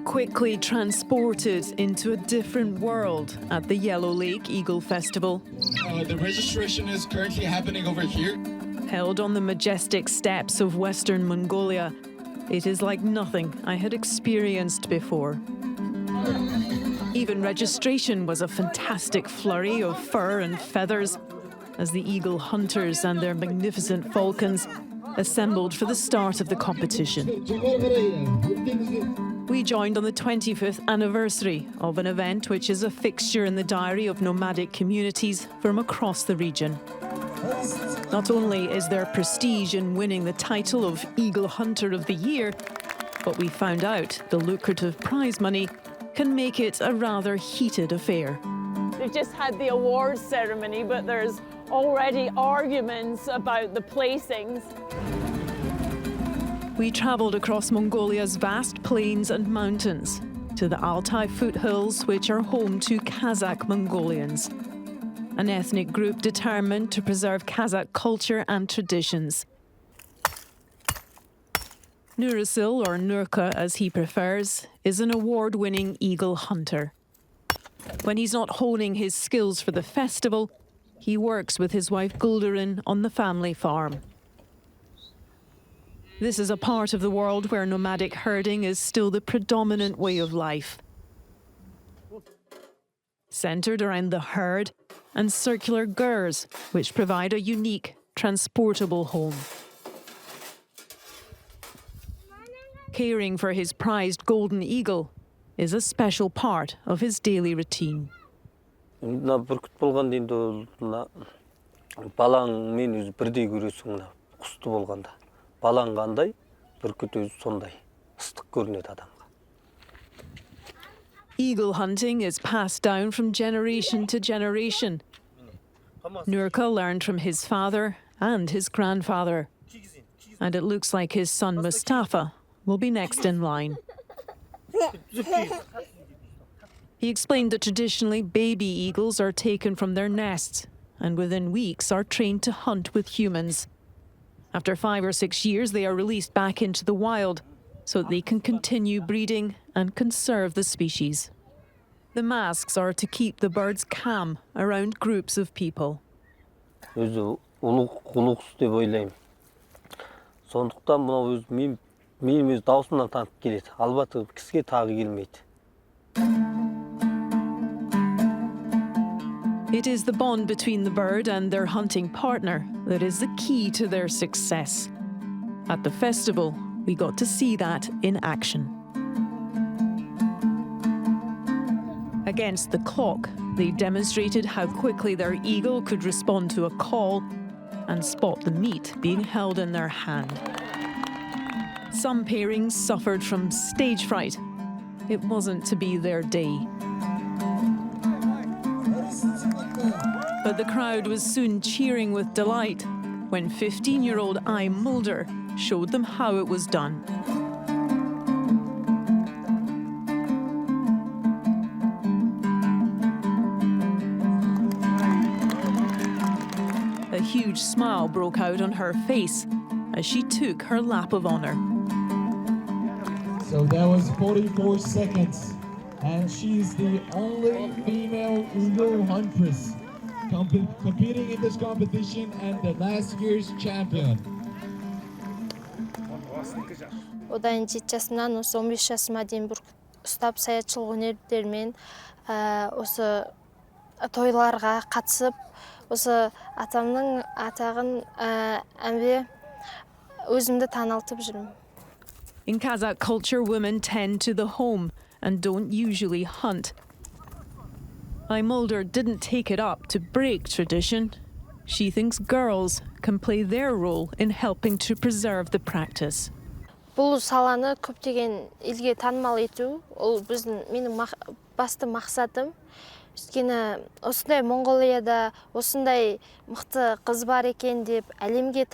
quickly transported into a different world at the Yellow Lake Eagle Festival. The registration is currently happening over here. Held on the majestic steppes of Western Mongolia, it is like nothing I had experienced before. Even registration was a fantastic flurry of fur and feathers as the eagle hunters and their magnificent falcons assembled for the start of the competition. We joined on the 25th anniversary of an event which is a fixture in the diary of nomadic communities from across the region. Not only is there prestige in winning the title of Eagle Hunter of the Year, but we found out the lucrative prize money can make it a rather heated affair. They've just had the awards ceremony, but there's already arguments about the placings. We travelled across Mongolia's vast plains and mountains to the Altai foothills, which are home to Kazakh Mongolians, an ethnic group determined to preserve Kazakh culture and traditions. Nurasil, or Nurka as he prefers, is an award-winning eagle hunter. When he's not honing his skills for the festival, he works with his wife Guldurin on the family farm. This is a part of the world where nomadic herding is still the predominant way of life. Centred around the herd and circular gers, which provide a unique, transportable home. Caring for his prized golden eagle is a special part of his daily routine. Бүркіт болған дейінде балаңмен өзі бірдей көресің, құсты болғанда. Балаң қандай, бүркіт өзі сондай, ыстық көрінеді адамға. Eagle hunting is passed down from generation to generation. Nurka learned from his father and his grandfather. And it looks like his son Mustafa will be next in line. He explained that traditionally baby eagles are taken from their nests and within weeks are trained to hunt with humans. After 5 or 6 years, they are released back into the wild so that they can continue breeding and conserve the species. The masks are to keep the birds calm around groups of people. Өзі ұлықсыз деп ойлаймын. Сондықтан мынау өз менің өз даусымнан танып келеді. Албаты кісіге тағы келмейді. It is the bond between the bird and their hunting partner that is the key to their success. At the festival, we got to see that in action. Against the clock, they demonstrated how quickly their eagle could respond to a call and spot the meat being held in their hand. Some pairings suffered from stage fright. It wasn't to be their day. But the crowd was soon cheering with delight when 15-year-old I Mulder showed them how it was done. A huge smile broke out on her face as she took her lap of honor. So that was 44 seconds, and she's the only female eagle huntress competing in this competition and the last year's champion. Одан 7 жасымнан осы 15 жасыма дейін ұстап саятшылық өнердермен осы тойларға қатысып, осы атамның атағын әмбе өзімді танылтып жүрмін. In Kazakh culture, women tend to the home and don't usually hunt. Mulder didn't take it up to break tradition. She thinks girls can play their role in helping to preserve the practice. Бұл саланы көптеген елге танымал ету, ол менің басты мақсатым. Өйткені осындай Монголияда осындай мықты қыз бар екен деп әлемге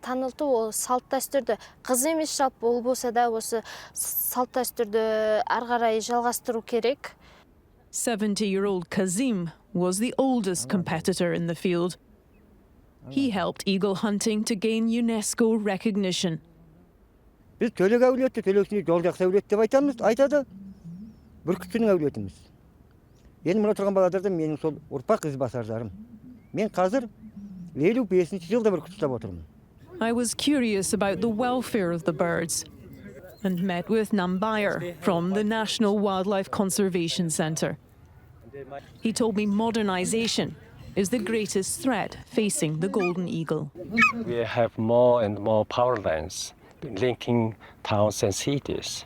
танылту, ол салт дәстүрді, қыз емес жалпы ол болса да осы салт дәстүрді ары қарай жалғастыру керек. 70-year-old Kazim was the oldest competitor in the field. He helped eagle hunting to gain UNESCO recognition. Biz Төлек әулеті, Төлексіне жол жақсы әулет деп айтады. Бүркіттің әулетіміз. Енді мына тұрған балалардан менің сол ұрпақ ізбасарларым. Мен қазір 55 жылда бүркіт ұстап отырмын. I was curious about the welfare of the birds and met with Nambayar from the National Wildlife Conservation Centre. He told me modernization is the greatest threat facing the golden eagle. We have more and more power lines linking towns and cities.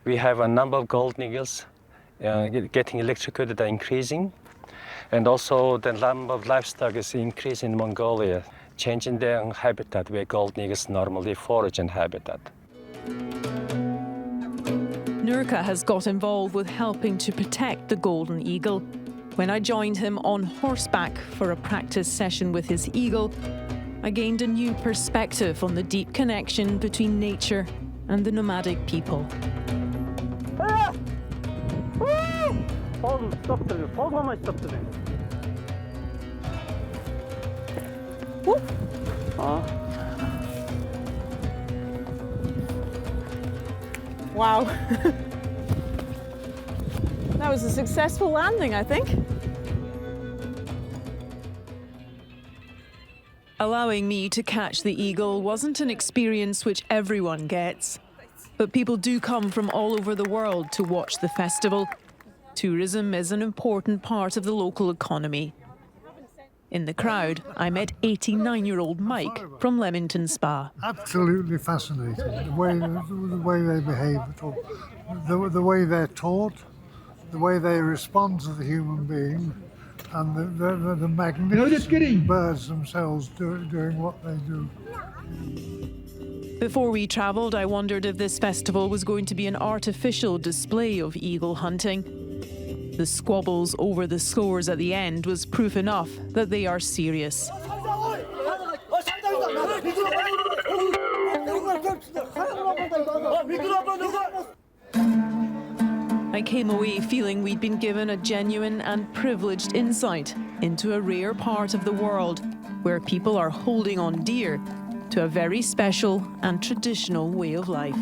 We have a number of golden eagles getting electrocuted and increasing. And also the number of livestock is increasing in Mongolia, changing their habitat where golden eagles normally forage and habitat. Nurka has got involved with helping to protect the golden eagle. When I joined him on horseback for a practice session with his eagle, I gained a new perspective on the deep connection between nature and the nomadic people. Wow. That was a successful landing, I think. Allowing me to catch the eagle wasn't an experience which everyone gets, but people do come from all over the world to watch the festival. Tourism is an important part of the local economy. In the crowd, I met 89-year-old Mike from Leamington Spa. Absolutely fascinating, the way they behave at all, the way they're taught, the way they respond to the human being, and the magnificent birds themselves doing what they do. Before we travelled, I wondered if this festival was going to be an artificial display of eagle hunting. The squabbles over the scores at the end was proof enough that they are serious. I came away feeling we'd been given a genuine and privileged insight into a rare part of the world where people are holding on dear to a very special and traditional way of life.